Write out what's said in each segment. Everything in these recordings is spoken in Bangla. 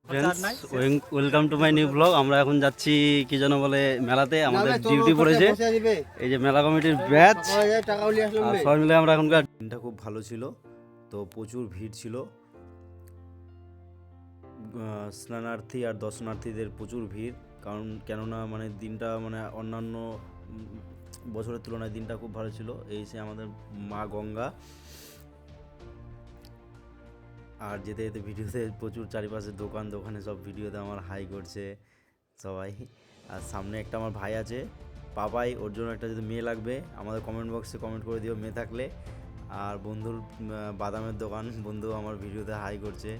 Friends, welcome to my new blog. আমরা এখন যাচ্ছি কি যেন বলে মেলাতে, আমাদের ডিউটি পড়েছে। এই যে মেলা কমিটির ব্যাচ, আর সবাই মিলে আমরা এখনকার দিনটা খুব ভালো ছিল, তো প্রচুর ভিড় ছিল। স্নানার্থী আর দর্শনার্থীদের প্রচুর ভিড়, কারণ কেননা মানে দিনটা মানে অন্যান্য বছরের তুলনায় দিনটা খুব ভালো ছিল। এই সে আমাদের মা গঙ্গা, আর যেতে যেতে ভিডিওতে প্রচুর চারিপাশে দোকানে সব ভিডিওতে আমার হাই করছে সবাই। আর সামনে একটা আমার ভাই আছে পাপাই, ওর জন্য একটা যদি মেয়ে লাগবে আমাদের কমেন্ট বক্সে কমেন্ট করে দিও মেয়ে থাকলে। আর বন্ধুর বাদামের দোকান, বন্ধু আমার ভিডিওতে হাই করছে।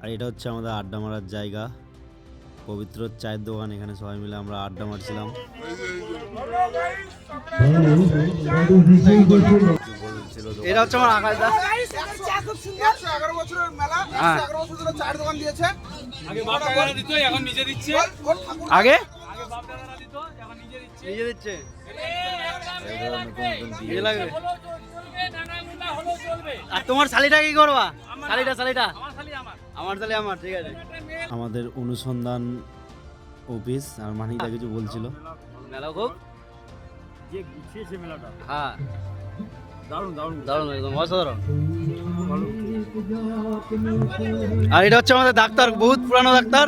আর এটা হচ্ছে আমাদের আড্ডা মারার জায়গা, পবিত্র চায়ের দোকান। এখানে সবাই মিলে আমরা আড্ডা মারছিলাম। এটা হচ্ছে আমার আকাশ দা। 111 বছরের মেলা, 111 বছর ধরে চায়ের দোকান দিয়েছে। আগে বাপ দাদারা দিত, এখন নিজে দিচ্ছে। আগে বাপ দাদারা দিত, এখন নিজে দিচ্ছে। নিজে দিচ্ছে। আর তোমার শালিটা কি করবা? শালিটা আমার শালি আমার, ঠিক আছে। আমাদের অনুসন্ধান অফিস আর মানিকদা কিছু বলছিল। মেলা খুব যে গুছিয়েছে মেলাটা, হ্যাঁ দারুণ দারুণ দারুণ, একদম অসাধারণ। আর এটা হচ্ছে আমাদের ডাক্তার, বহুত পুরানো ডাক্তার,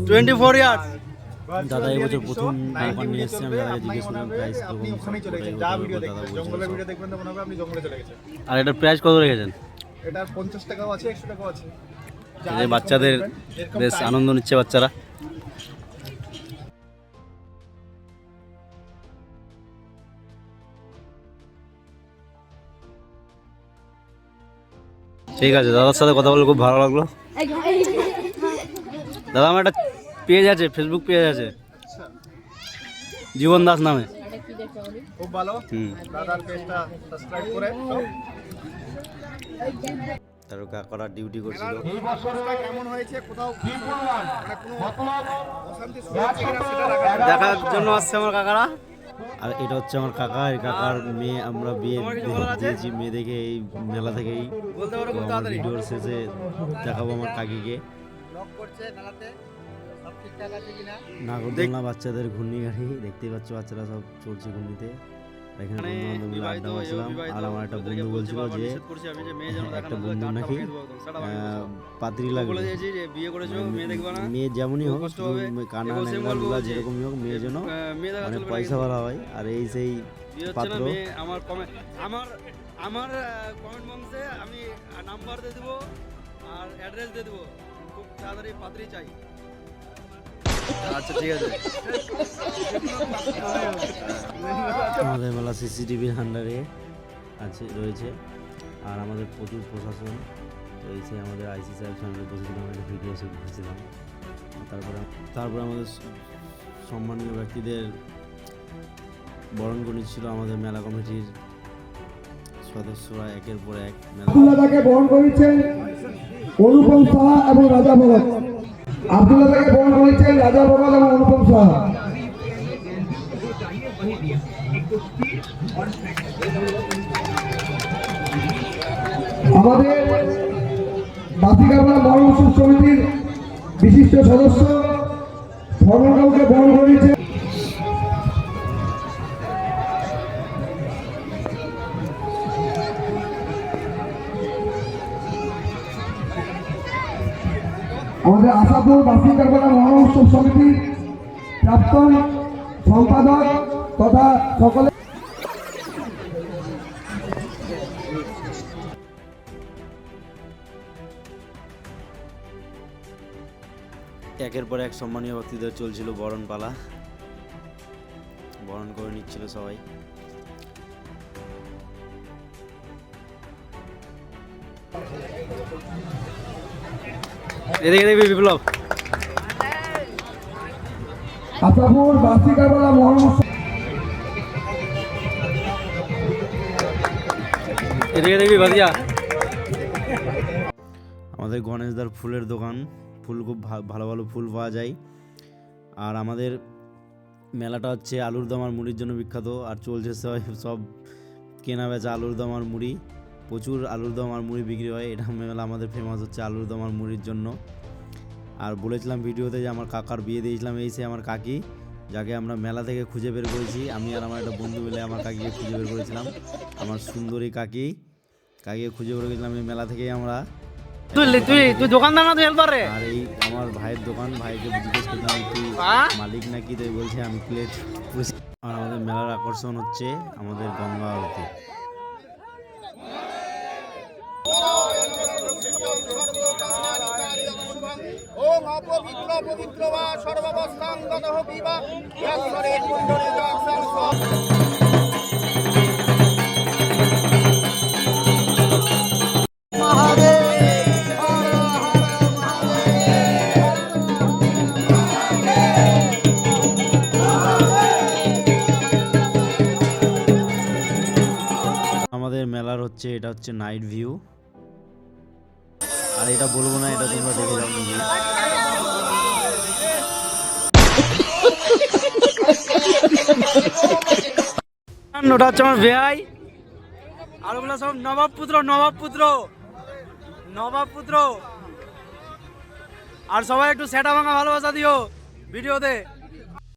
24 ইয়ার্স। দাদা এবছর প্রথম দোকান নিয়ে এসেছে। আমি দাদাকে জিজ্ঞেস করলাম প্রাইস কত। আর এটার প্রাইস কত রেখেছেন? এটা 50 টাকাও আছে, 100 টাকাও আছে। এই বাচ্চাদের বেশ আনন্দ নিচ্ছে বাচ্চারা। ঠিক আছে, দাদার সাথে কথা বলে খুব ভালো লাগলো। দাদা আমার একটা পেজ আছে, ফেসবুক পেজ আছে, জীবন দাস নামে। খুব ভালো, দাদার পেজটা সাবস্ক্রাইব করে। তার কাকারা ডিউটি করছিল। এই বছরটা কেমন হয়েছে, কোথাও মানে কোনো অশান্তি শুরু হচ্ছে কিনা সেটা দেখার জন্য আসছে আমার কাকারা। আর এটা হচ্ছে আমার কাকা, এই কাকার মেয়ে। আমরা বিয়ে দিয়েছি, মেয়ে দেখে এই মেলা থেকেই ভিডিওর শেষে দেখাবো আমার কাকিকে। নাগরদোলনা, বাচ্চাদের ঘূর্ণি গাড়ি দেখতেই পাচ্ছ, বাচ্চারা সব চড়ছে ঘূর্ণিতে। এখানে বন্ধু বান্ধব মিলে আড্ডা মারছিলাম। আর আমার একটা বন্ধু বলছিল যে একটা বন্ধু নাকি পাত্রী লাগবে, মেয়ে যেমনই হোক, কানা ন্যাংরা লুলা যেরকমই হোক, মেয়ে যেন মানে পয়সা ভরা হয়। আর এই সেই পাত্র। আমার কমেন্ট বক্সে আমি নাম্বার দিয়ে দেবো আর অ্যাড্রেস দিয়ে দেবো, খুব তাড়াতাড়ি পাত্রী চাই। আচ্ছা ঠিক আছে। আমাদের মেলা সিসিটিভির আন্ডারে আছে রয়েছে, আর আমাদের প্রচুর প্রশাসন। তো এই সে আমাদের আইসি সাহেব সঙ্গে বসেছিলাম, একটা ভিডিও শুট করেছিলাম। তারপরে আমাদের সম্মানীয় ব্যক্তিদের বরণ করে ছিল আমাদের মেলা কমিটির সদস্যরা একের পর এক। আব্দুল্লাহকে বরণ করেছেন অনুপম সাহা এবং রাজা ভগত। আব্দুল্লাহকে বরণ করেছেন রাজা ভগত এবং অনুপম সাহা। আমাদের বাসিকাপাড়া মহল উৎসব সমিতির বিশিষ্ট সদস্য ধর্মকাউকে বরণ করেছেন আমাদের আশাপুর বাসিকাপাড়া মহল উৎসব সমিতির প্রাক্তন সম্পাদক তথা সকলে। একের পর এক সম্মানীয় ব্যক্তিদের চলছিল বরণ পালা, বরণ করে নিচ্ছিল সবাই। এদিকে দেখবি বিপ্লব। আশাপুর বাসিকাপাড়া মহল উৎসব এদিকে দেখবি ভাজিয়া। আমাদের গণেশদার ফুলের দোকান, ফুল খুব ভালো ভালো ফুল পাওয়া যায়। আর আমাদের মেলাটা হচ্ছে আলুর দম আর মুড়ির জন্য বিখ্যাত। আর চলছে সব কেনা বেচা আলুর দম আর মুড়ি। প্রচুর আলুর দম আর মুড়ি বিক্রি হয়। এটা মেলা আমাদের ফেমাস হচ্ছে আলুর দম আর মুড়ির জন্য। আর বলেছিলাম ভিডিওতে যে আমার কাকার বিয়ে দিয়েছিলাম, এই সে আমার কাকি, যাকে আমরা মেলা থেকে খুঁজে বের করেছি। আমি আর আমার একটা বন্ধু মিলে আমার কাকিকে খুঁজে বের করেছিলাম, আমার সুন্দরী কাকিকে খুঁজে বের করেছিলাম এই মেলা থেকেই আমরা। তুই দোকানদার না, তুই হেল্পার রে? আর এই আমার ভাইয়ের দোকান, ভাইকে জিজ্ঞেস করলাম তুই মালিক নাকি, তাই বলছে আমি প্লেট। আর আমাদের মেলার আকর্ষণ হচ্ছে আমাদের গঙ্গা আরতি। ওম অপবিত্র পবিত্র বা সর্বাবস্থাং গতঃ বিবা ইয়াশ্বরে কুণ্ডলিকাক্ষং আমাদের মেলার হচ্ছে এটা হচ্ছে নাইট ভিউ। আর এটা বলবো না, এটা তোমরা দেখে যাও নিজে। ওটা হচ্ছে আমার ভাই, আর ওগুলো সব নবাব পুত্র। আর সবাই একটু সেটা ভাঙা ভালোবাসা দিও ভিডিওতে।